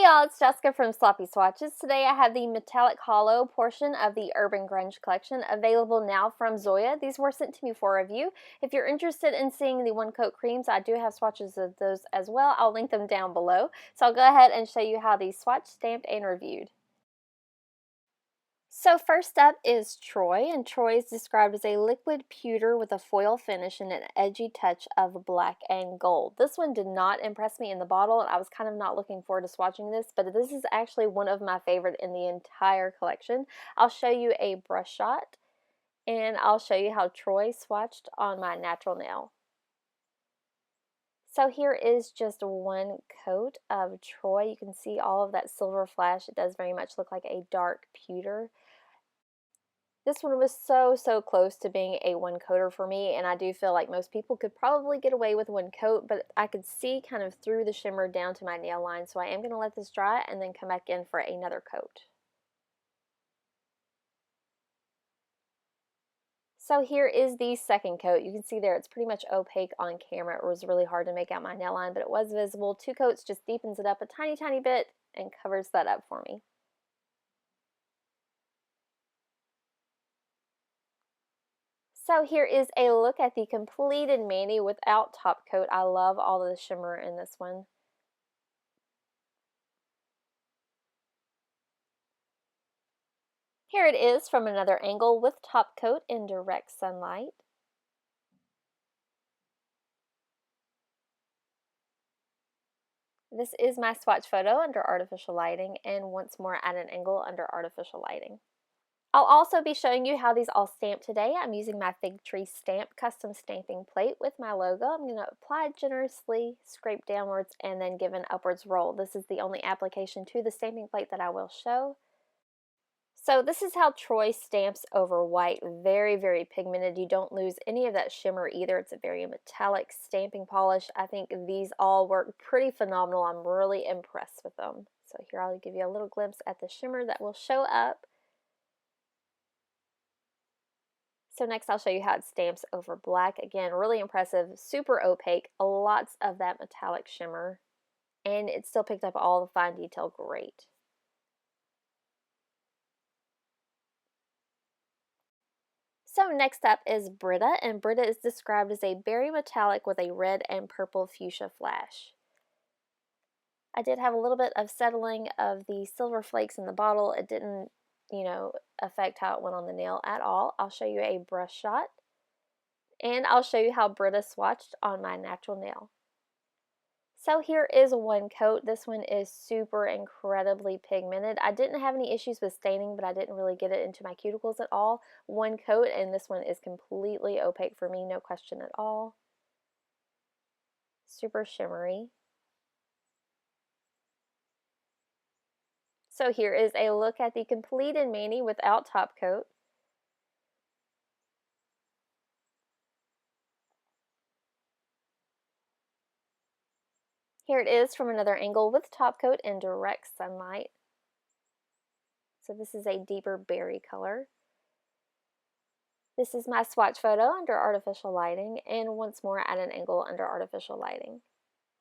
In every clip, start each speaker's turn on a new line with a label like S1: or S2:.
S1: y'all, it's Jessica from Sloppy Swatches. Today I have the metallic hollow portion of the Urban Grunge collection available now from Zoya. These were sent to me for review. If you're interested in seeing the one coat creams, I do have swatches of those as well. I'll link them down below. So I'll go ahead and show you how these swatched, stamped, and reviewed. So first up is Troy, and Troy is described as a liquid pewter with a foil finish and an edgy touch of black and gold. This one did not impress me in the bottle, and I was kind of not looking forward to swatching this, but this is actually one of my favorite in the entire collection. I'll show you a brush shot, and I'll show you how Troy swatched on my natural nail. So here is just one coat of Troy. You can see all of that silver flash. It does very much look like a dark pewter. This one was so close to being a one coater for me, and I do feel like most people could probably get away with one coat, but I could see kind of through the shimmer down to my nail line, so I am going to let this dry and then come back in for another coat. So here is the second coat. You can see there it's pretty much opaque on camera. It was really hard to make out my nail line, but it was visible. Two coats just deepens it up a tiny bit and covers that up for me. So here is a look at the completed mani without top coat. I love all of the shimmer in this one. Here it is from another angle with top coat in direct sunlight. This is my swatch photo under artificial lighting, and once more at an angle under artificial lighting. I'll also be showing you how these all stamp today. I'm using my Fig Tree Stamp custom stamping plate with my logo. I'm going to apply generously, scrape downwards, and then give an upwards roll. This is the only application to the stamping plate that I will show. So this is how Troy stamps over white. Very pigmented. You don't lose any of that shimmer either. It's a very metallic stamping polish. I think these all work pretty phenomenal. I'm really impressed with them. So here I'll give you a little glimpse at the shimmer that will show up. So next I'll show you how it stamps over black. Again, really impressive, super opaque, lots of that metallic shimmer, and it still picked up all the fine detail great. So next up is Britta, and Britta is described as a berry metallic with a red and purple fuchsia flash. I did have a little bit of settling of the silver flakes in the bottle. It didn't, affect how it went on the nail at all. I'll show you a brush shot, and I'll show you how Britta swatched on my natural nail. So here is one coat. This one is super incredibly pigmented. I didn't have any issues with staining, but I didn't really get it into my cuticles at all. One coat, and this one is completely opaque for me, no question at all. Super shimmery. So here is a look at the completed mani without top coat. Here it is from another angle with top coat in direct sunlight. So this is a deeper berry color. This is my swatch photo under artificial lighting, and once more at an angle under artificial lighting.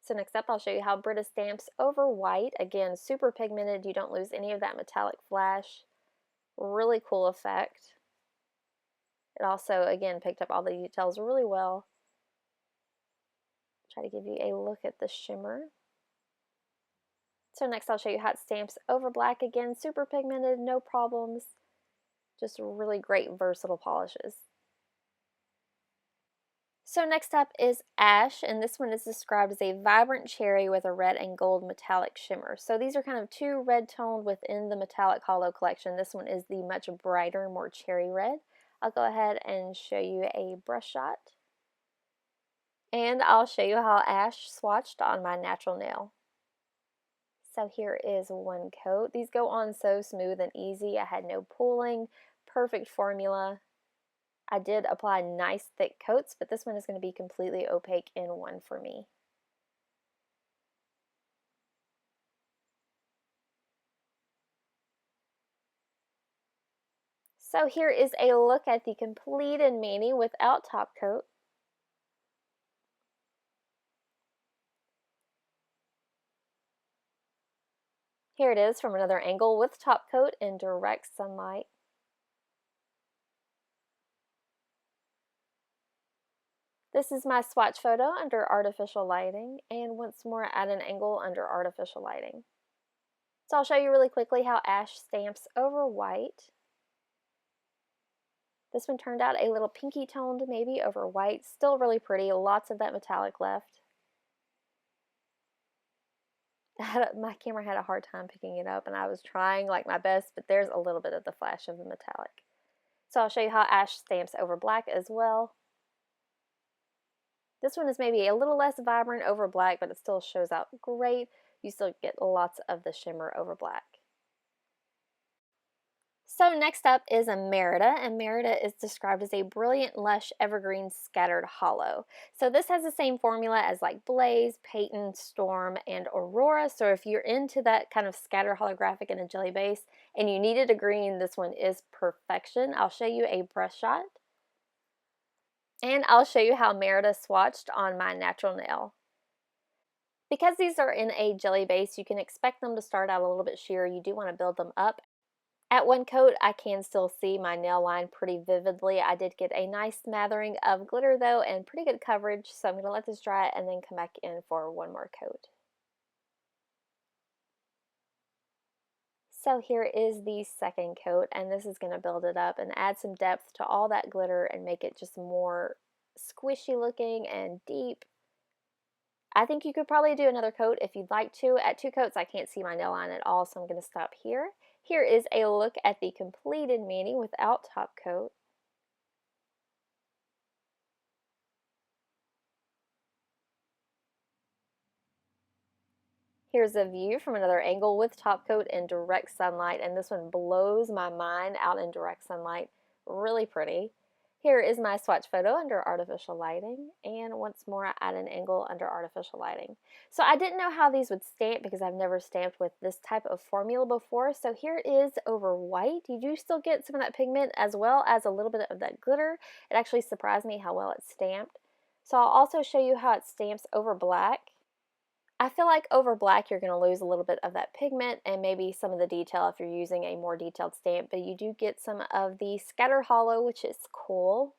S1: So next up I'll show you how Britta stamps over white. Again, super pigmented. You don't lose any of that metallic flash. Really cool effect. It also, again, picked up all the details really well. Try to give you a look at the shimmer. So next I'll show you how it stamps over black. Again, super pigmented, no problems. Just really great versatile polishes. So next up is Ash, and this one is described as a vibrant cherry with a red and gold metallic shimmer. So these are kind of two red toned within the metallic hollow collection. This one is the much brighter, more cherry red. I'll go ahead and show you a brush shot. And I'll show you how Ash swatched on my natural nail. So here is one coat. These go on so smooth and easy. I had no pulling, perfect formula. I did apply nice thick coats, but this one is going to be completely opaque in one for me. So here is a look at the completed mani without top coat. Here it is from another angle with top coat in direct sunlight. This is my swatch photo under artificial lighting, and once more at an angle under artificial lighting. So I'll show you really quickly how ash stamps over white. This one turned out a little pinky toned maybe over white, still really pretty, lots of that metallic left. My camera had a hard time picking it up and I was trying like my best, but there's a little bit of the flash of the metallic. So I'll show you how ash stamps over black as well. This one is maybe a little less vibrant over black, but it still shows out great. You still get lots of the shimmer over black. So next up is a Merida, and Merida is described as a brilliant, lush, evergreen, scattered hollow. So this has the same formula as like Blaze, Peyton, Storm, and Aurora. So if you're into that kind of scatter holographic in a jelly base and you needed a green, this one is perfection. I'll show you a brush shot. And I'll show you how Merida swatched on my natural nail. Because these are in a jelly base, you can expect them to start out a little bit sheer. You do want to build them up. At one coat, I can still see my nail line pretty vividly. I did get a nice smattering of glitter though, and pretty good coverage, so I'm going to let this dry and then come back in for one more coat. So here is the second coat, and this is going to build it up and add some depth to all that glitter and make it just more squishy looking and deep. I think you could probably do another coat if you'd like to. At 2 coats, I can't see my nail line at all, so I'm going to stop here. Here is a look at the completed mani without top coat. Here's a view from another angle with top coat in direct sunlight, and this one blows my mind out in direct sunlight. Really pretty. Here is my swatch photo under artificial lighting, and once more at an angle under artificial lighting. So I didn't know how these would stamp because I've never stamped with this type of formula before. So here it is over white. You do still get some of that pigment as well as a little bit of that glitter. It actually surprised me how well it's stamped. So I'll also show you how it stamps over black. I feel like over black you're going to lose a little bit of that pigment and maybe some of the detail if you're using a more detailed stamp, but you do get some of the scatter hollow, which is cool.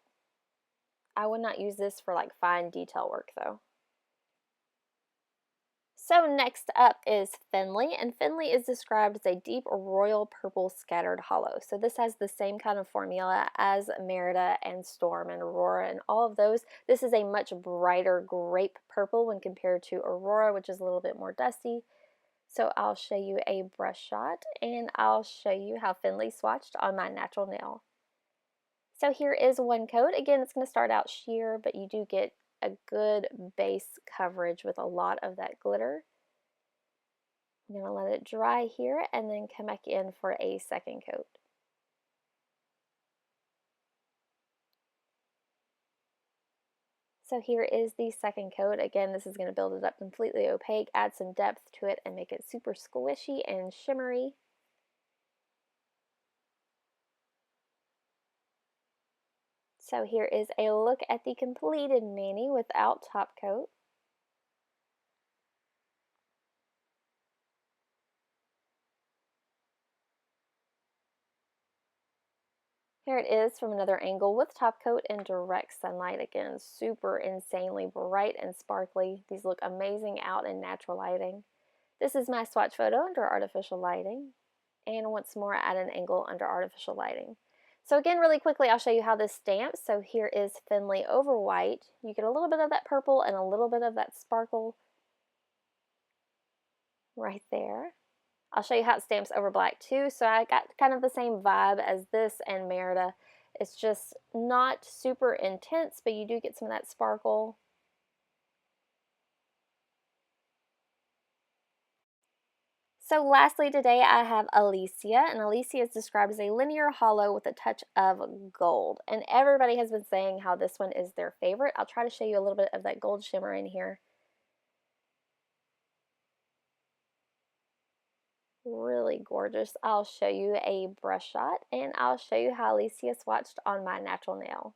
S1: I would not use this for like fine detail work though. So next up is Finley, and Finley is described as a deep royal purple scattered hollow. So this has the same kind of formula as Merida and Storm and Aurora and all of those. This is a much brighter grape purple when compared to Aurora, which is a little bit more dusty. So I'll show you a brush shot and I'll show you how Finley swatched on my natural nail. So here is one coat. Again, it's going to start out sheer, but you do get a good base coverage with a lot of that glitter. I'm going to let it dry here and then come back in for a second coat. So here is the second coat. Again, this is going to build it up completely opaque, add some depth to it, and make it super squishy and shimmery. So here is a look at the completed mani without top coat. Here it is from another angle with top coat in direct sunlight. Again, super insanely bright and sparkly. These look amazing out in natural lighting. This is my swatch photo under artificial lighting, and once more at an angle under artificial lighting. So again, really quickly, I'll show you how this stamps. So here is Finley over white. You get a little bit of that purple and a little bit of that sparkle right there. I'll show you how it stamps over black too. So I got kind of the same vibe as this and Merida. It's just not super intense, but you do get some of that sparkle. So lastly today I have Alesia, and Alesia is described as a linear hollow with a touch of gold. And everybody has been saying how this one is their favorite. I'll try to show you a little bit of that gold shimmer in here. Really gorgeous. I'll show you a brush shot and I'll show you how Alesia swatched on my natural nail.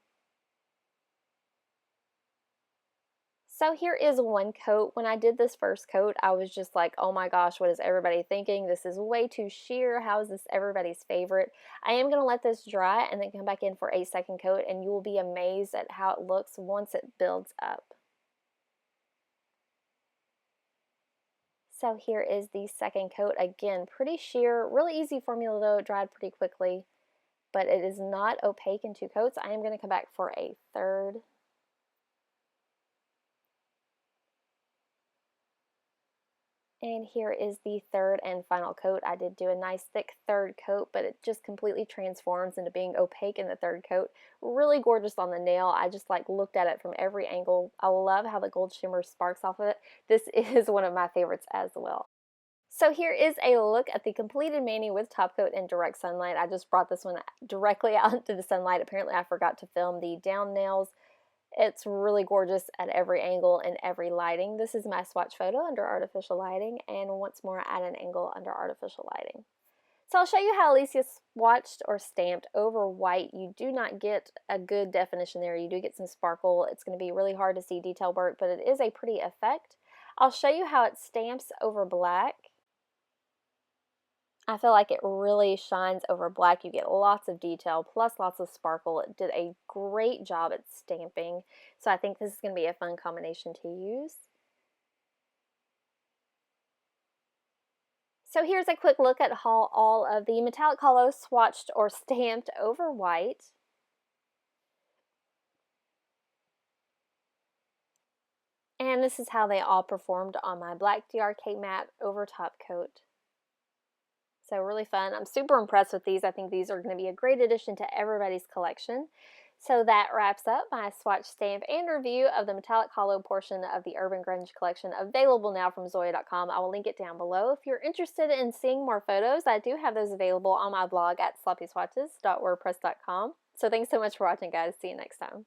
S1: So here is one coat. When I did this first coat, I was just like, oh my gosh, what is everybody thinking? This is way too sheer. How is this everybody's favorite? I am going to let this dry and then come back in for a second coat, and you will be amazed at how it looks once it builds up. So here is the second coat. Again, pretty sheer, really easy formula though. It dried pretty quickly, but it is not opaque in two coats. I am going to come back for a third. And here is the third and final coat. I did do a nice thick third coat, but it just completely transforms into being opaque in the third coat. Really gorgeous on the nail. I just like looked at it from every angle. I love how the gold shimmer sparks off of it. This is one of my favorites as well. So here is a look at the completed mani with top coat in direct sunlight. I just brought this one directly out into the sunlight. Apparently I forgot to film the down nails. It's really gorgeous at every angle and every lighting. This is my swatch photo under artificial lighting, and once more at an angle under artificial lighting. So I'll show you how Alesia swatched or stamped over white. You do not get a good definition there. You do get some sparkle. It's going to be really hard to see detail work, but it is a pretty effect. I'll show you how it stamps over black. I feel like it really shines over black. You get lots of detail plus lots of sparkle. It did a great job at stamping, so I think this is going to be a fun combination to use. So here's a quick look at how all of the metallic holos swatched or stamped over white. And this is how they all performed on my black DRK matte over top coat. So really fun. I'm super impressed with these. I think these are going to be a great addition to everybody's collection. So that wraps up my swatch, stamp, and review of the metallic holo portion of the Urban Grunge collection, available now from Zoya.com. I will link it down below. If you're interested in seeing more photos, I do have those available on my blog at sloppyswatches.wordpress.com. So thanks so much for watching, guys. See you next time.